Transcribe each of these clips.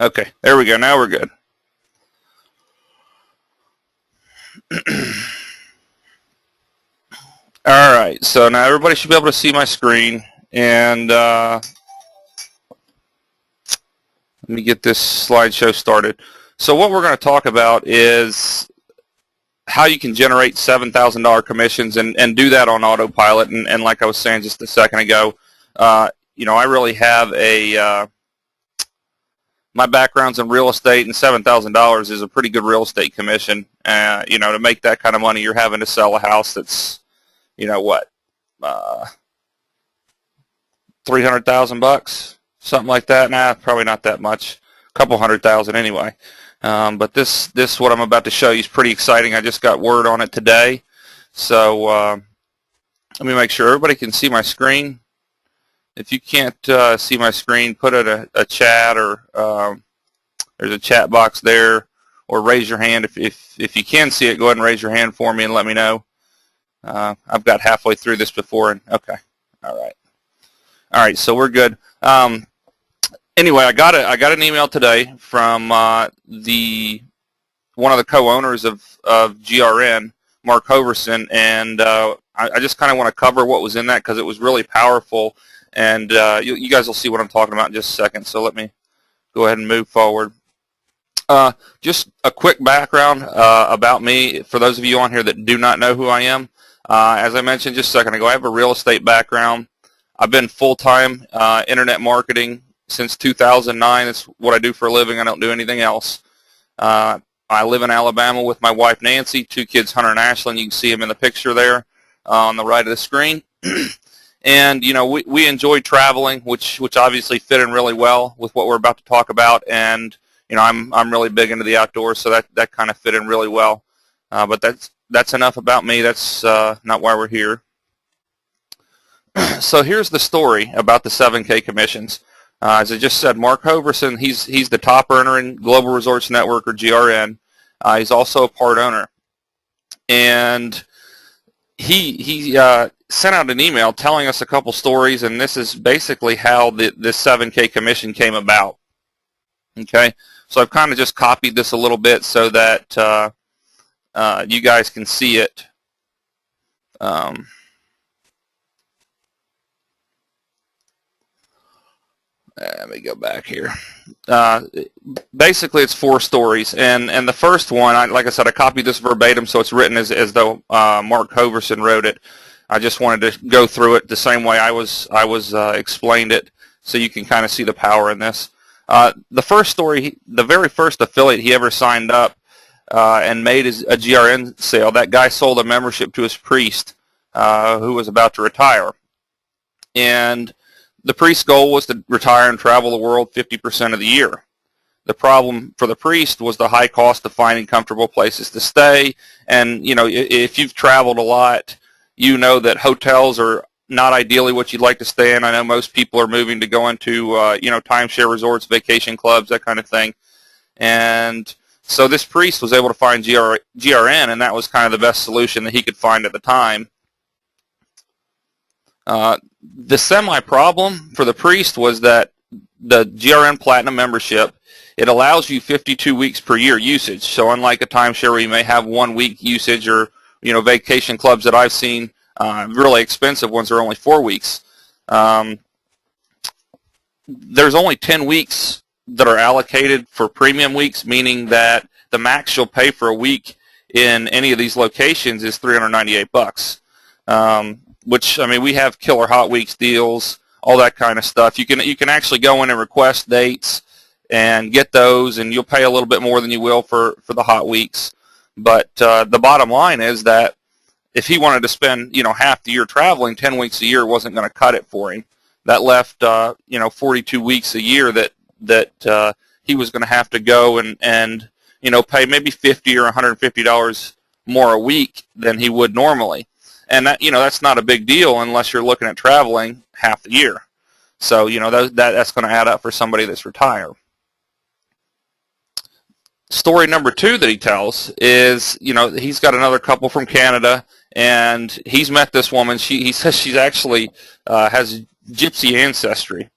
Okay, there we go. Now we're good. All right, so now everybody should be able to see my screen, and let me get this slideshow started. So what we're going to talk about is how you can generate $7,000 commissions and do that on autopilot. And like I was saying just a second ago, I really have my background's in real estate, and $7,000 is a pretty good real estate commission. To make that kind of money, you're having to sell a house that's, uh, 300,000 bucks, something like that. Nah, probably not that much. A couple 100,000 anyway. But this what I'm about to show you is pretty exciting. I just got word on it today. So let me make sure everybody can see my screen. If you can't see my screen, put it a chat, or there's a chat box there, or raise your hand. If you can see it, go ahead and raise your hand for me and let me know. I've got halfway through this before, and okay, all right, so we're good. Anyway, I got an email today from one of the co-owners of GRN, Mark Hoverson, and I just kind of want to cover what was in that because it was really powerful, and you guys will see what I'm talking about in just a second. So let me go ahead and move forward. Just a quick background about me for those of you on here that do not know who I am. As I mentioned just a second ago, I have a real estate background. I've been full-time internet marketing since 2009. It's what I do for a living. I don't do anything else. I live in Alabama with my wife Nancy, 2 kids, Hunter and Ashlyn. You can see them in the picture there on the right of the screen. And we enjoy traveling, which obviously fit in really well with what we're about to talk about. And I'm really big into the outdoors, so that kind of fit in really well. But that's enough about me. That's not why we're here. So here's the story about the 7K commissions. As I just said, Mark Hoverson, he's the top earner in Global Resorts Network, or GRN. He's also a part owner. And he sent out an email telling us a couple stories, and this is basically how this 7K commission came about. Okay, so I've kind of just copied this a little bit so that you guys can see it. Let me go back here. Basically, it's 4 stories, and the first one, like I said, I copied this verbatim, so it's written as though Mark Hoverson wrote it. I just wanted to go through it the same way I was explained it, so you can kind of see the power in this. The first story, the very first affiliate he ever signed up and made a GRN sale. That guy sold a membership to his priest who was about to retire, and the priest's goal was to retire and travel the world 50% of the year. The problem for the priest was the high cost of finding comfortable places to stay. And, if you've traveled a lot, you know that hotels are not ideally what you'd like to stay in. I know most people are moving to go into, timeshare resorts, vacation clubs, that kind of thing. And so this priest was able to find GRN, and that was kind of the best solution that he could find at the time. The semi-problem for the priest was that the GRN Platinum membership, it allows you 52 weeks per year usage. So unlike a timeshare where you may have 1 week usage, or vacation clubs that I've seen, really expensive ones are only 4 weeks. There's only 10 weeks that are allocated for premium weeks, meaning that the max you'll pay for a week in any of these locations is $398. Which, I mean, we have killer hot weeks deals, all that kind of stuff. You can actually go in and request dates and get those, and you'll pay a little bit more than you will for the hot weeks. But the bottom line is that if he wanted to spend half the year traveling, 10 weeks a year wasn't going to cut it for him. That left 42 weeks a year that he was going to have to go and pay maybe $50 or $150 more a week than he would normally. And that that's not a big deal unless you're looking at traveling half the year. So that's going to add up for somebody that's retired. Story number 2 that he tells is he's got another couple from Canada, and he's met this woman. He says she's actually has gypsy ancestry,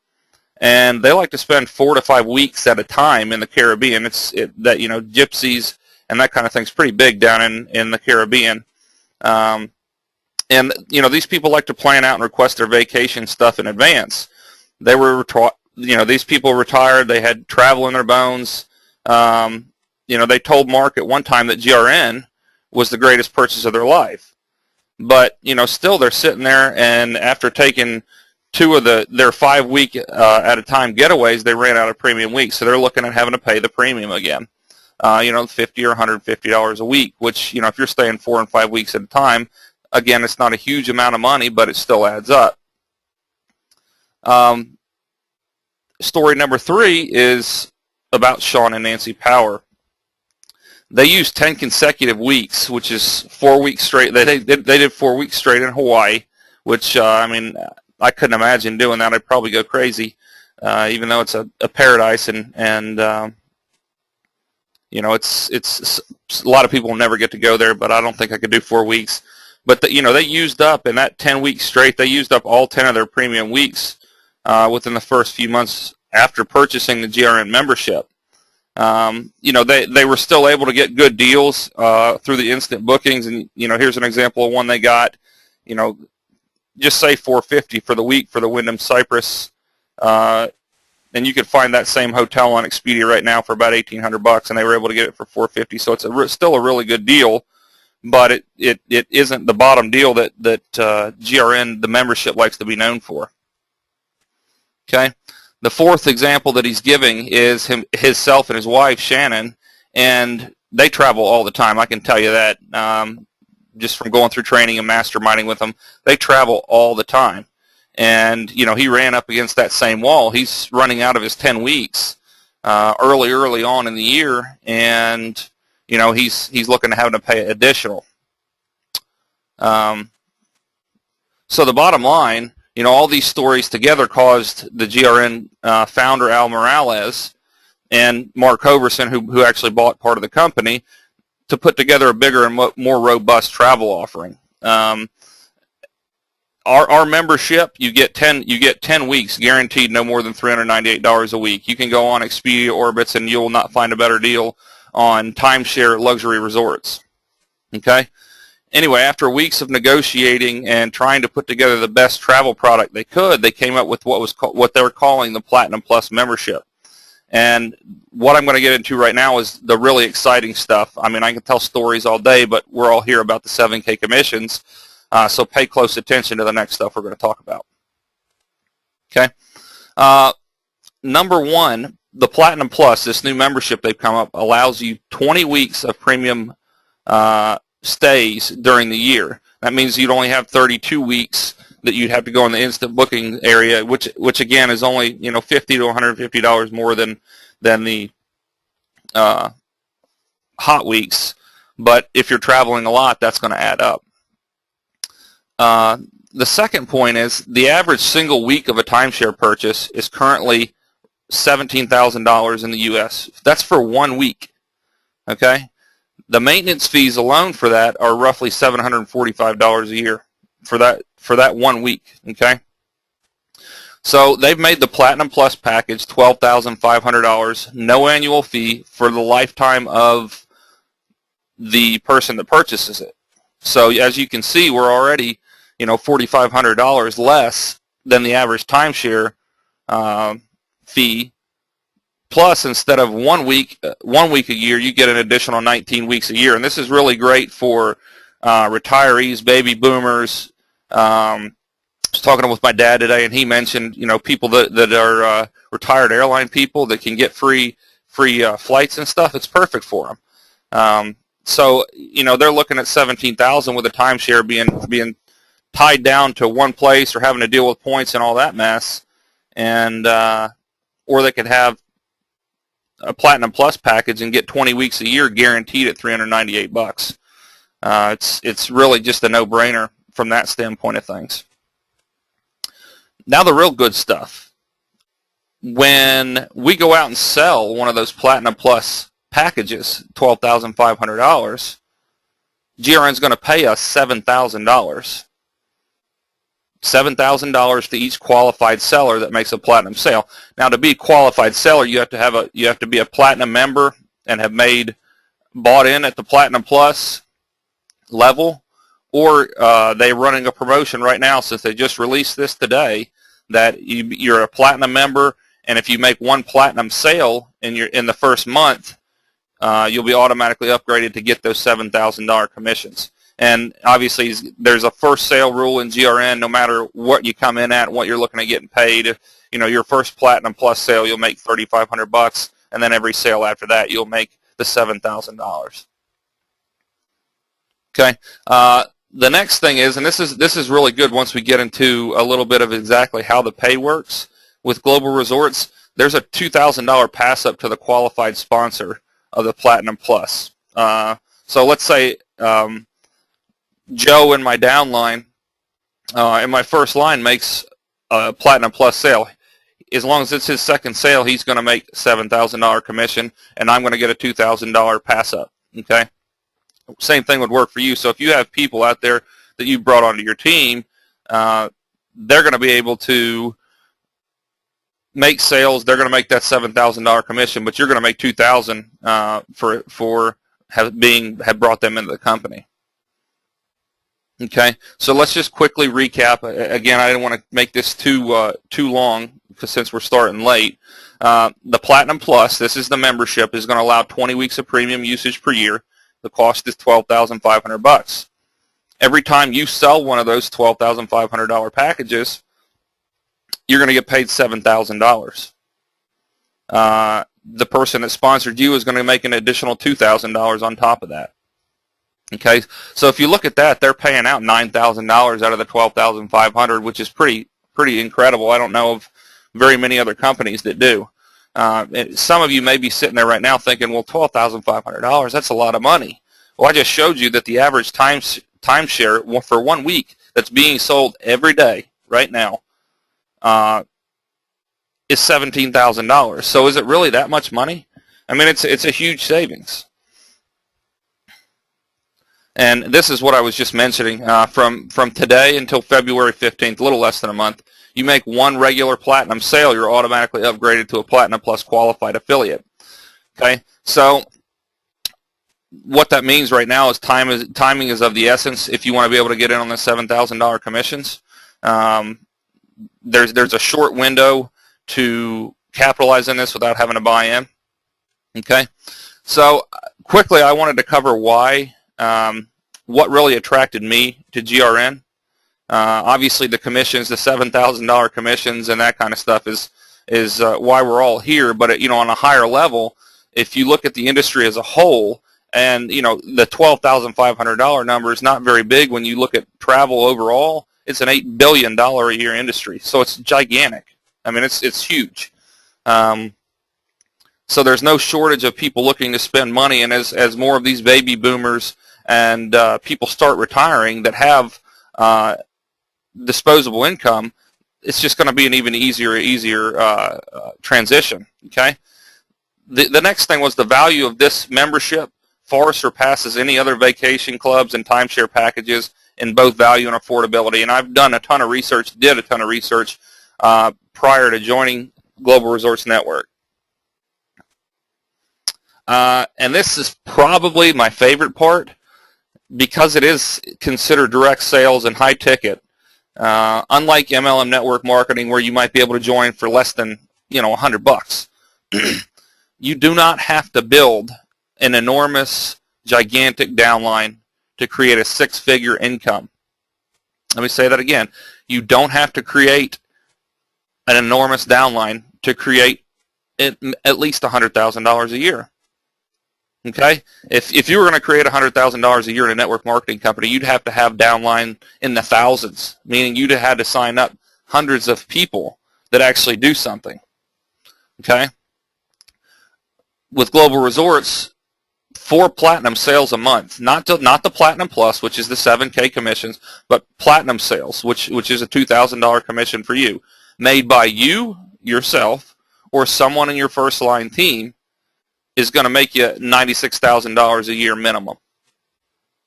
and they like to spend 4 to 5 weeks at a time in the Caribbean. Gypsies and that kind of thing's pretty big down in the Caribbean. And these people like to plan out and request their vacation stuff in advance. These people retired. They had travel in their bones. They told Mark at one time that GRN was the greatest purchase of their life. But still they're sitting there, and after taking 2 of their 5 week at a time getaways, they ran out of premium weeks. So they're looking at having to pay the premium again. $50 or $150 a week, which if you're staying 4 and 5 weeks at a time, again, it's not a huge amount of money, but it still adds up. Story number 3 is about Sean and Nancy Power. They used 10 consecutive weeks, which is 4 weeks straight. They did 4 weeks straight in Hawaii, which, I couldn't imagine doing that. I'd probably go crazy, even though it's a paradise, and it's a lot of people will never get to go there, but I don't think I could do 4 weeks. But they used up in that 10 weeks straight. They used up all 10 of their premium weeks within the first few months after purchasing the GRN membership. They were still able to get good deals through the instant bookings, and here's an example of one they got. Just say $450 for the week for the Wyndham Cypress, and you could find that same hotel on Expedia right now for about $1,800, and they were able to get it for $450. So it's still a really good deal. But it isn't the bottom deal that GRN, the membership, likes to be known for. Okay, the 4th example that he's giving is himself and his wife Shannon, and they travel all the time. I can tell you that just from going through training and masterminding with them. They travel all the time, and he ran up against that same wall. He's running out of his 10 weeks early on in the year, and he's looking to have to pay additional. So the bottom line, all these stories together caused the GRN founder Al Morales and Mark Hoverson, who actually bought part of the company, to put together a bigger and more robust travel offering. Our membership, you get 10 weeks guaranteed, no more than $398 a week. You can go on Expedia, Orbitz, and you'll not find a better deal on timeshare luxury resorts. Okay? Anyway, after weeks of negotiating and trying to put together the best travel product they could, they came up with what they were calling the Platinum Plus membership. And what I'm going to get into right now is the really exciting stuff. I can tell stories all day, but we're all here about the 7K commissions, so pay close attention to the next stuff we're going to talk about. Okay? Number 1, the Platinum Plus, this new membership they've come up, allows you 20 weeks of premium stays during the year. That means you'd only have 32 weeks that you'd have to go in the instant booking area, which again is only $50 to $150 more than the hot weeks. But if you're traveling a lot, that's going to add up. The second point is the average single week of a timeshare purchase is currently $17,000 in the U.S. That's for 1 week. Okay, the maintenance fees alone for that are roughly $745 a year for that 1 week. Okay, so they've made the Platinum Plus package $12,500, no annual fee for the lifetime of the person that purchases it. So as you can see, we're already $4,500 less than the average timeshare fee. Plus, instead of 1 week a year, you get an additional 19 weeks a year, and this is really great for retirees, baby boomers. I was talking with my dad today, and he mentioned people that are retired airline people that can get free flights and stuff. It's perfect for them. So they're looking at $17,000 with a timeshare being tied down to one place or having to deal with points and all that mess, and or they could have a Platinum Plus package and get 20 weeks a year guaranteed at $398. It's really just a no-brainer from that standpoint of things. Now the real good stuff. When we go out and sell one of those Platinum Plus packages, $12,500, GRN's going to pay us $7,000 $7,000 to each qualified seller that makes a platinum sale. Now, to be a qualified seller, you have to be a platinum member and have bought in at the Platinum Plus level, or they're running a promotion right now since they just released this today that you're a platinum member, and if you make one platinum sale in the first month, you'll be automatically upgraded to get those $7,000 commissions. And obviously, there's a first sale rule in GRN. No matter what you come in at, what you're looking at getting paid, your first Platinum Plus sale, you'll make $3,500, and then every sale after that, you'll make the $7,000. Okay. The next thing is, and this is really good once we get into a little bit of exactly how the pay works with Global Resorts. There's a $2,000 pass up to the qualified sponsor of the Platinum Plus. So let's say Joe in my downline, in my first line, makes a Platinum Plus sale. As long as it's his second sale, he's going to make $7,000 commission, and I'm going to get a $2,000 pass up. Okay. Same thing would work for you. So if you have people out there that you brought onto your team, they're going to be able to make sales. They're going to make that $7,000 commission, but you're going to make $2,000 for have brought them into the company. Okay, so let's just quickly recap. Again, I didn't want to make this too long because since we're starting late. The Platinum Plus, this is the membership, is going to allow 20 weeks of premium usage per year. The cost is $12,500. Every time you sell one of those $12,500 packages, you're going to get paid $7,000. The person that sponsored you is going to make an additional $2,000 on top of that. Okay, so if you look at that, they're paying out $9,000 out of the $12,500, which is pretty incredible. I don't know of very many other companies that do. Some of you may be sitting there right now thinking, well, $12,500, that's a lot of money. Well, I just showed you that the average timeshare for 1 week that's being sold every day right now is $17,000. So is it really that much money? I mean, it's a huge savings. And this is what I was just mentioning. From today until February 15th, a little less than a month, you make one regular platinum sale, you're automatically upgraded to a Platinum Plus qualified affiliate. Okay, so what that means right now is timing is of the essence. If you want to be able to get in on the $7,000 commissions, there's a short window to capitalize on this without having to buy in. Okay, so quickly, I wanted to cover why. What really attracted me to GRN. Obviously, the commissions, the $7,000 commissions, and that kind of stuff is why we're all here. But on a higher level, if you look at the industry as a whole, and the $12,500 number is not very big when you look at travel overall. It's an $8 billion a year industry, so it's gigantic. I mean, it's huge. So there's no shortage of people looking to spend money, and as more of these baby boomers and people start retiring that have disposable income, it's just going to be an even easier transition. Okay. The next thing was the value of this membership far surpasses any other vacation clubs and timeshare packages in both value and affordability. And I've done a ton of research, prior to joining Global Resorts Network. And this is probably my favorite part because it is considered direct sales and high ticket. Unlike MLM network marketing where you might be able to join for less than $100, you do not have to build an enormous, gigantic downline to create a six-figure income. Let me say that again. You don't have to create an enormous downline to create at least $100,000 a year. Okay? If you were going to create $100,000 a year in a network marketing company, you'd have to have downline in the thousands, meaning you'd have had to sign up hundreds of people that actually do something. Okay? With Global Resorts, 4 platinum sales a month, not the Platinum Plus, which is the 7K commissions, but platinum sales, which is a $2,000 commission for you, made by you, yourself, or someone in your first line team, is going to make you $96,000 a year minimum.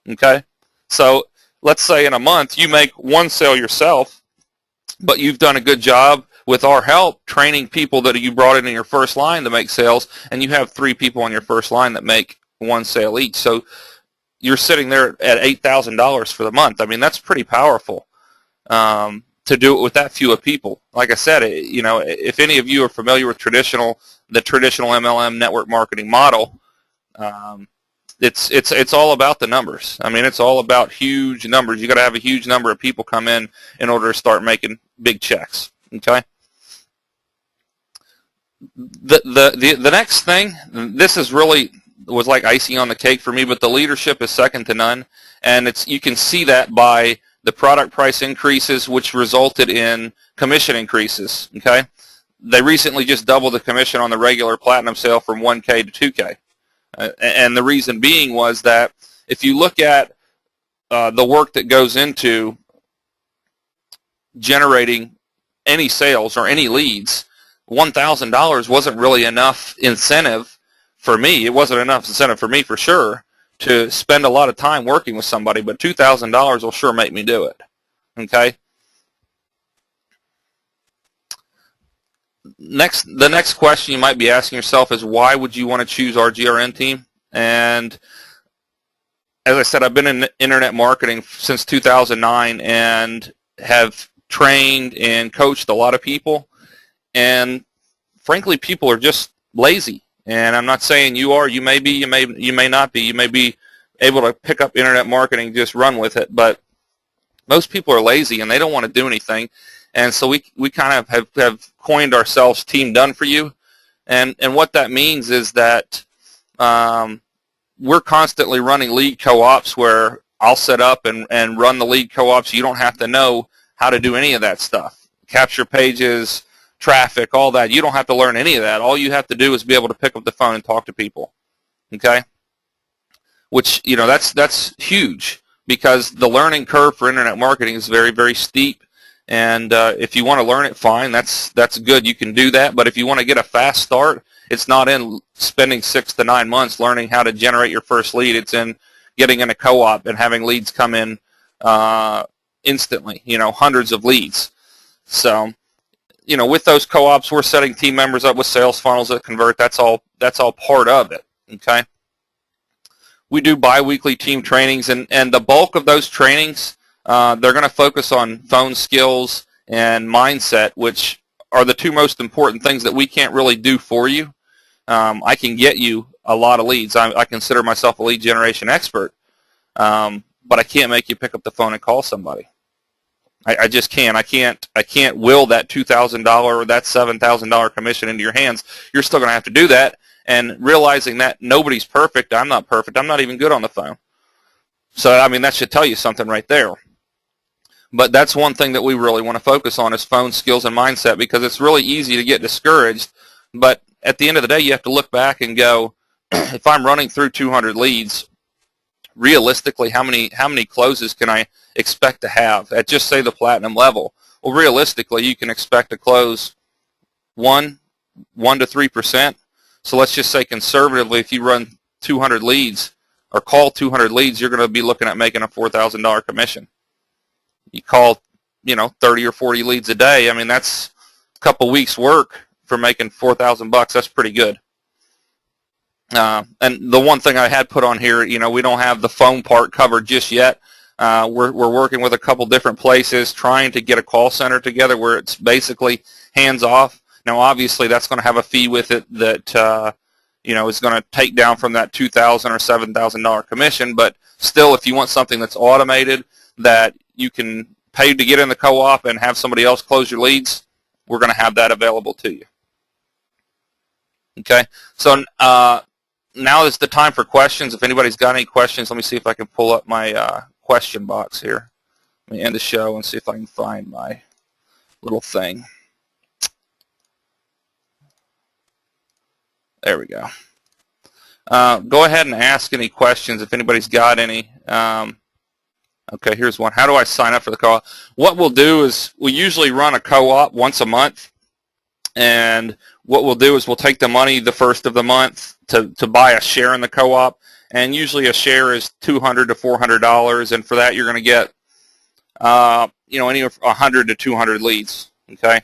Okay? So let's say in a month you make one sale yourself, but you've done a good job with our help training people that you brought in your first line to make sales, and you have 3 people on your first line that make 1 sale each. So you're sitting there at $8,000 for the month. I mean, that's pretty powerful to do it with that few of people. Like I said, if any of you are familiar with the traditional MLM network marketing model, it's all about the numbers. I mean, it's all about huge numbers. You got to have a huge number of people come in order to start making big checks. Okay. The next thing, this was like icing on the cake for me, but the leadership is second to none, and you can see that by the product price increases, which resulted in commission increases. Okay, they recently just doubled the commission on the regular platinum sale from 1K to 2K, and the reason being was that if you look at the work that goes into generating any sales or any leads, $1,000 wasn't really enough incentive for me. It wasn't enough incentive for me for sure to spend a lot of time working with somebody, but $2,000 will sure make me do it. Okay. The next question you might be asking yourself is, why would you want to choose our GRN team? And as I said, I've been in internet marketing since 2009 and have trained and coached a lot of people. And frankly, people are just lazy. And I'm not saying you are. You may be. You may not be. You may be able to pick up internet marketing, just run with it. But most people are lazy and they don't want to do anything. And so we kind of have coined ourselves Team Done For You. And what that means is that we're constantly running lead co-ops where I'll set up and run the lead co-ops. You don't have to know how to do any of that stuff. Capture pages, traffic, all that. You don't have to learn any of that. All you have to do is be able to pick up the phone and talk to people. Okay? Which, that's huge, because the learning curve for internet marketing is very, very steep. And if you want to learn it, fine. That's good. You can do that. But if you want to get a fast start, it's not in spending 6 to 9 months learning how to generate your first lead. It's in getting in a co-op and having leads come in instantly, hundreds of leads. So, with those co-ops, we're setting team members up with sales funnels that convert. That's all part of it. Okay. We do bi-weekly team trainings, and the bulk of those trainings, they're going to focus on phone skills and mindset, which are the 2 most important things that we can't really do for you. I can get you a lot of leads. I consider myself a lead generation expert, but I can't make you pick up the phone and call somebody. I just can't. I can't will that $2,000 or that $7,000 commission into your hands. You're still going to have to do that, and realizing that nobody's perfect. I'm not perfect. I'm not even good on the phone. So, I mean, that should tell you something right there. But that's one thing that we really want to focus on is phone skills and mindset, because it's really easy to get discouraged. But at the end of the day, you have to look back and go, if I'm running through 200 leads, realistically, how many closes can I expect to have at just, say, the platinum level? Well, realistically, you can expect to close 1 to 3%. So let's just say conservatively, if you run 200 leads or call 200 leads, you're going to be looking at making a $4,000 commission. You call, 30 or 40 leads a day. I mean, that's a couple weeks' work for making $4,000. That's pretty good. And the one thing I had put on here, we don't have the phone part covered just yet. We're working with a couple different places, trying to get a call center together where it's basically hands off. Now, obviously, that's going to have a fee with it that is going to take down from that $2,000 or $7,000 commission. But still, if you want something that's automated, that you can pay to get in the co-op and have somebody else close your leads, we're going to have that available to you. Okay, so now is the time for questions. If anybody's got any questions, let me see if I can pull up my question box here. Let me end the show and see if I can find my little thing. There we go. Go ahead and ask any questions if anybody's got any. Okay, here's one. How do I sign up for the co-op? What we'll do is we usually run a co-op once a month, and what we'll do is we'll take the money the first of the month to buy a share in the co-op, and usually a share is $200 to $400, and for that you're going to get anywhere from 100 to 200 leads. Okay.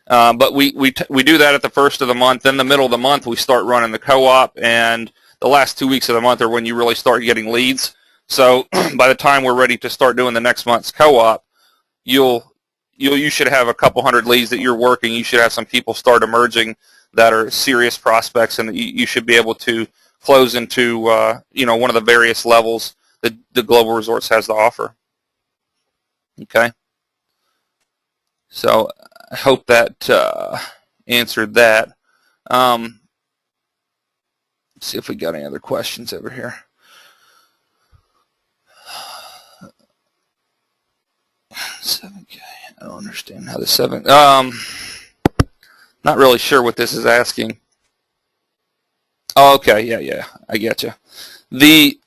But we do that at the first of the month. Then the middle of the month, we start running the co-op, and the last 2 weeks of the month are when you really start getting leads. So by the time we're ready to start doing the next month's co-op, you should have a couple hundred leads that you're working. You should have some people start emerging that are serious prospects, and you should be able to close into one of the various levels that the Global Resorts has to offer. Okay. So I hope that answered that. Let's see if we got any other questions over here. $7K. I don't understand how the seven. Not really sure what this is asking. Oh, okay. Yeah. I get you. The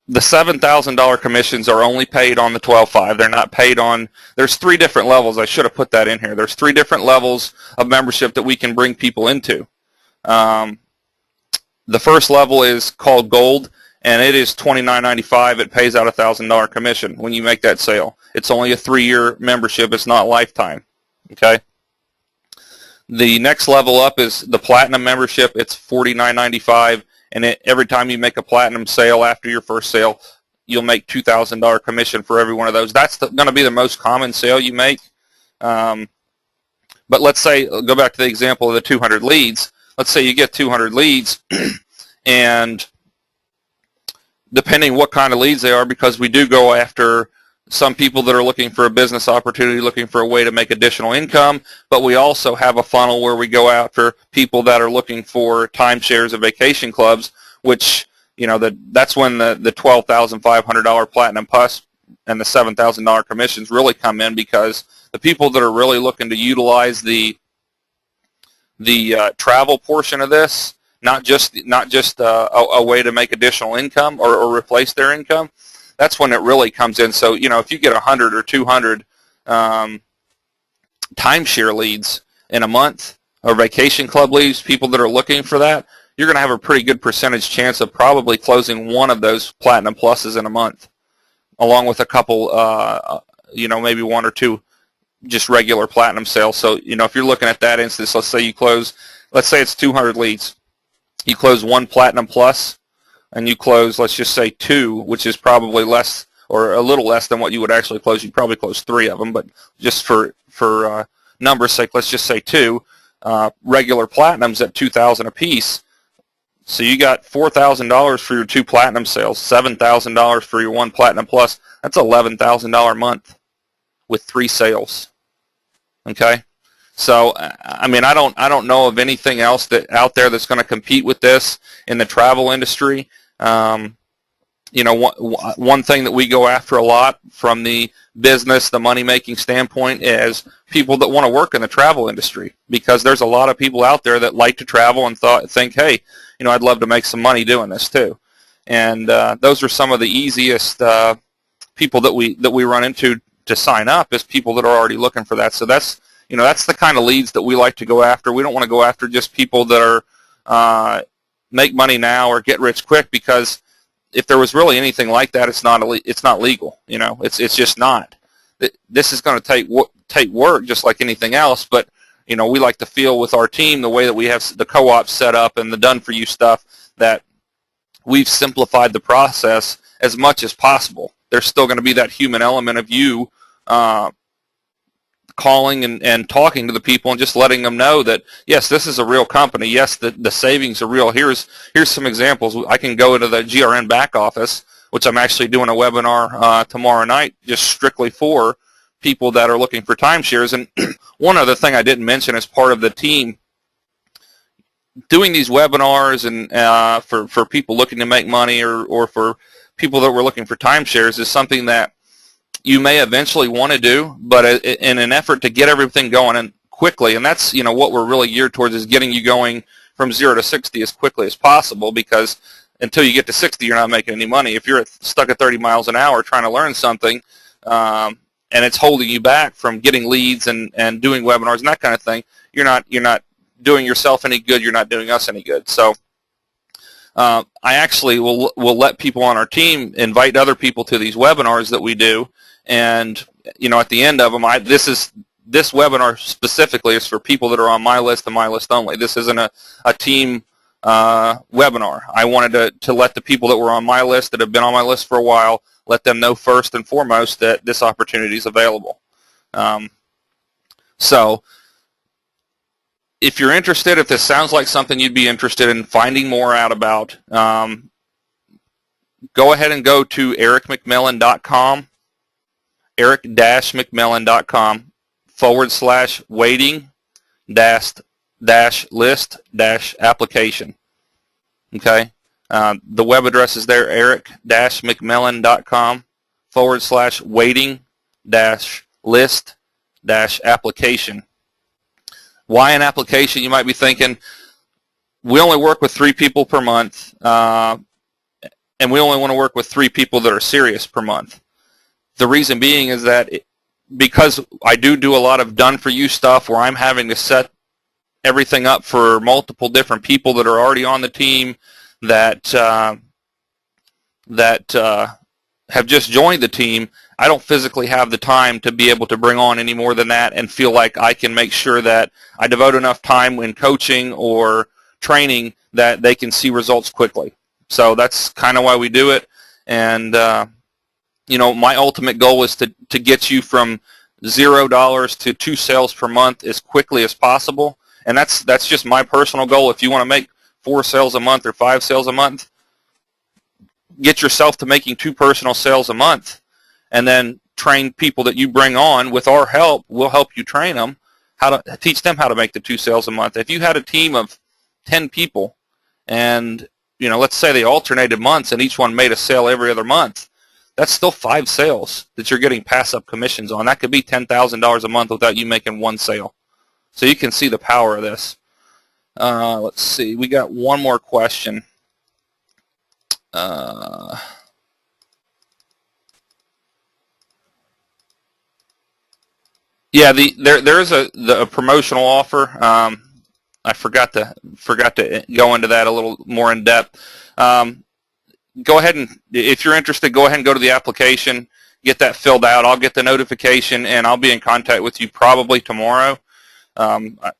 $7,000 commissions are only paid on the 12.5. They're not paid on. There's 3 different levels. I should have put that in here. There's 3 different levels of membership that we can bring people into. The first level is called Gold, and it is $29.95. It pays out a $1,000 commission when you make that sale. It's only a 3-year membership. It's not lifetime. Okay. The next level up is the Platinum membership. It's $49.95. And every time you make a platinum sale after your first sale, you'll make $2,000 commission for every one of those. That's going to be the most common sale you make. But let's say, go back to the example of the 200 leads. Let's say you get 200 leads, and depending what kind of leads they are, because we do go after some people that are looking for a business opportunity, looking for a way to make additional income, but we also have a funnel where we go after people that are looking for timeshares and vacation clubs, which, that's when the $12,500 Platinum Plus and the $7,000 commissions really come in, because the people that are really looking to utilize the travel portion of this, not just a way to make additional income or replace their income, that's when it really comes in. So, if you get 100 or 200 timeshare leads in a month, or vacation club leads, people that are looking for that, you're going to have a pretty good percentage chance of probably closing one of those Platinum Pluses in a month, along with a couple, maybe 1 or 2 just regular Platinum sales. So, if you're looking at that instance, let's say it's 200 leads. You close 1 Platinum Plus, and you close, let's just say 2, which is probably less or a little less than what you would actually close. You'd probably close 3 of them, but just for numbers' sake, let's just say 2 regular Platinums at $2,000 a piece. So you got $4,000 for your 2 Platinum sales, $7,000 for your 1 Platinum Plus. That's $11,000 a month with 3 sales. Okay. So, I don't know of anything else out there that's going to compete with this in the travel industry. One thing that we go after a lot from the business, the money-making standpoint, is people that want to work in the travel industry, because there's a lot of people out there that like to travel and think, hey, I'd love to make some money doing this too. And those are some of the easiest people that we run into to sign up, is people that are already looking for that. So that's the kind of leads that we like to go after. We don't want to go after just people that are make money now or get rich quick, because if there was really anything like that, it's not legal. It's just not. This is going to take work just like anything else. But we like to feel with our team, the way that we have the co-op set up and the done-for-you stuff, that we've simplified the process as much as possible. There's still going to be that human element of you calling and talking to the people and just letting them know that, yes, this is a real company. Yes, the savings are real. Here's some examples. I can go into the GRN back office, which I'm actually doing a webinar tomorrow night just strictly for people that are looking for timeshares. And one other thing I didn't mention as part of the team, doing these webinars and for people looking to make money or for people that were looking for timeshares, is something that you may eventually want to do, but in an effort to get everything going and quickly, and that's what we're really geared towards, is getting you going from 0 to 60 as quickly as possible, because until you get to 60, you're not making any money. If you're stuck at 30 miles an hour trying to learn something, and it's holding you back from getting leads and doing webinars and that kind of thing, you're not doing yourself any good. You're not doing us any good. So I actually will let people on our team invite other people to these webinars that we do, and at the end of them, this webinar specifically is for people that are on my list and my list only. This isn't a team webinar. I wanted to let the people that were on my list, that have been on my list for a while, let them know first and foremost that this opportunity is available. So if you're interested, if this sounds like something you'd be interested in finding more out about, go ahead and go to ericmcmillan.com, eric-mcmillan.com/waiting list application. Okay, the web address is there, eric-mcmillan.com/waiting list application. Why an application? You might be thinking, we only work with 3 people per month, and we only want to work with 3 people that are serious per month. The reason being is that because I do a lot of done-for-you stuff where I'm having to set everything up for multiple different people that are already on the team that have just joined the team, I don't physically have the time to be able to bring on any more than that and feel like I can make sure that I devote enough time in coaching or training that they can see results quickly. So that's kind of why we do it. And my ultimate goal is to get you from $0 to 2 sales per month as quickly as possible. And that's just my personal goal. If you want to make 4 sales a month or 5 sales a month, get yourself to making 2 personal sales a month, and then train people that you bring on. With our help, we'll help you train them, teach them how to make the 2 sales a month. If you had a team of 10 people and let's say they alternated months and each one made a sale every other month, that's still 5 sales that you're getting pass-up commissions on. That could be $10,000 a month without you making 1 sale. So you can see the power of this. Let's see. We got one more question. Yeah, there is a promotional offer. I forgot to go into that a little more in depth. Go ahead and, if you're interested, go ahead and go to the application, get that filled out. I'll get the notification, and I'll be in contact with you probably tomorrow.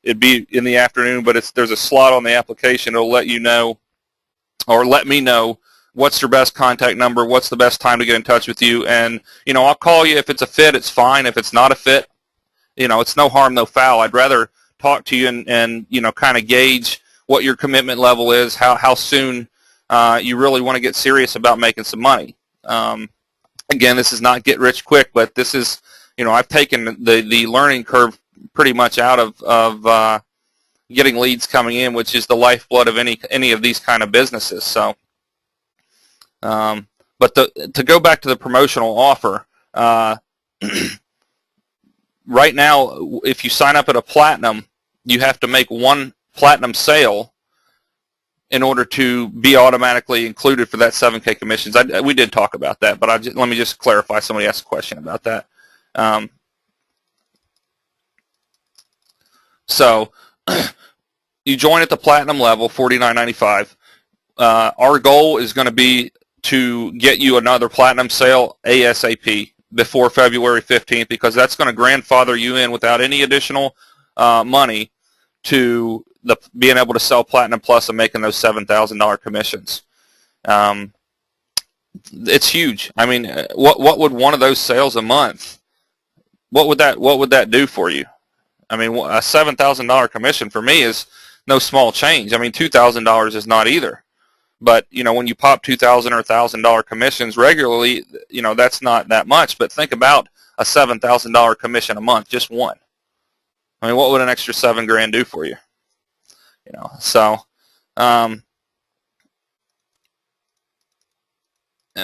It'd be in the afternoon, but there's a slot on the application. It'll let you know, or let me know, what's your best contact number, what's the best time to get in touch with you. And I'll call you. If it's a fit, it's fine. If it's not a fit, it's no harm, no foul. I'd rather talk to you and kind of gauge what your commitment level is, how soon you really want to get serious about making some money. Again, this is not get rich quick, but this is, I've taken the learning curve pretty much out of getting leads coming in, which is the lifeblood of any of these kind of businesses. So, but to go back to the promotional offer, right now, if you sign up at a platinum, you have to make 1 platinum sale in order to be automatically included for that 7K commissions. We did talk about that, but let me just clarify. Somebody asked a question about that. So you join at the platinum level, $49.95. Our goal is going to be to get you another platinum sale ASAP before February 15th, because that's going to grandfather you in without any additional money to being able to sell Platinum Plus and making those $7,000 commissions. It's huge. I mean, what would one of those sales a month? What would that do for you? I mean, a $7,000 commission for me is no small change. I mean, $2,000 is not either. But when you pop $2,000 or $1,000 commissions regularly, that's not that much. But think about a $7,000 commission a month, just one. I mean, what would an extra $7,000 do for you? So let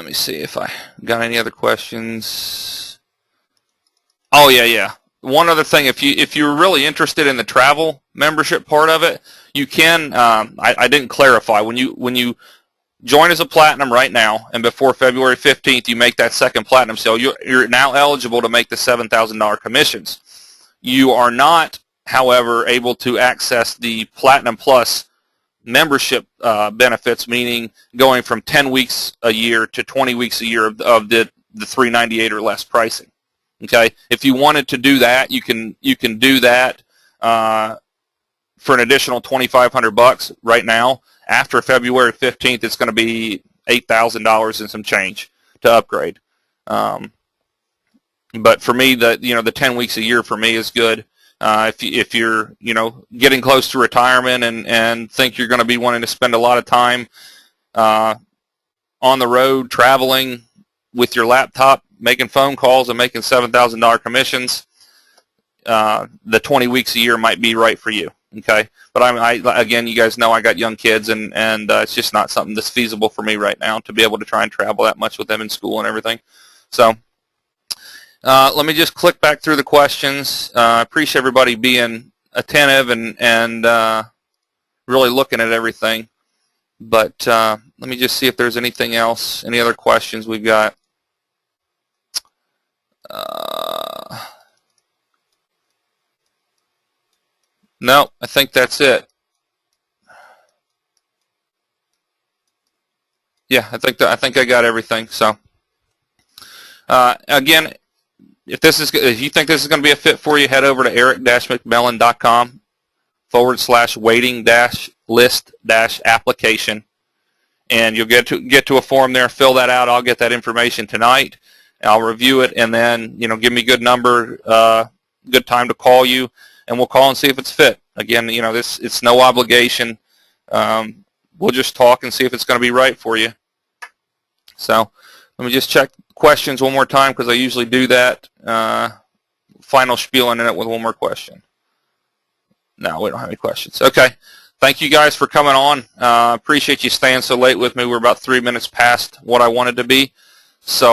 me see if I got any other questions. Oh yeah. One other thing, if you're really interested in the travel membership part of it, you can. I didn't clarify. When you join as a platinum right now, and before February 15th, you make that second platinum sale, you're now eligible to make the $7,000 commissions. You are not, however, able to access the Platinum Plus membership benefits, meaning going from 10 weeks a year to 20 weeks a year of the $398 or less pricing. Okay, if you wanted to do that, you can do that for an additional $2,500 right now. After February 15th, it's going to be $8,000 and some change to upgrade. But for me, the 10 weeks a year for me is good. If you're getting close to retirement and think you're going to be wanting to spend a lot of time on the road traveling with your laptop, making phone calls and making $7,000 commissions, the 20 weeks a year might be right for you. Okay, but again, you guys know I got young kids, and it's just not something that's feasible for me right now to be able to try and travel that much with them in school and everything. So let me just click back through the questions. I appreciate everybody being attentive and really looking at everything. But let me just see if there's anything else, any other questions we've got. No, I think that's it. Yeah, I think I got everything. So again, if you think this is going to be a fit for you, head over to eric-mcmillan.com/waiting-list-application, and you'll get to a form there. Fill that out. I'll get that information tonight. I'll review it, and then give me a good number, good time to call you, and we'll call and see if it's fit. Again, it's no obligation. We'll just talk and see if it's going to be right for you. So let me just check questions one more time, because I usually do that. Final spiel in it with one more question. No, we don't have any questions. Okay. Thank you guys for coming on. Appreciate you staying so late with me. We're about 3 minutes past what I wanted to be. So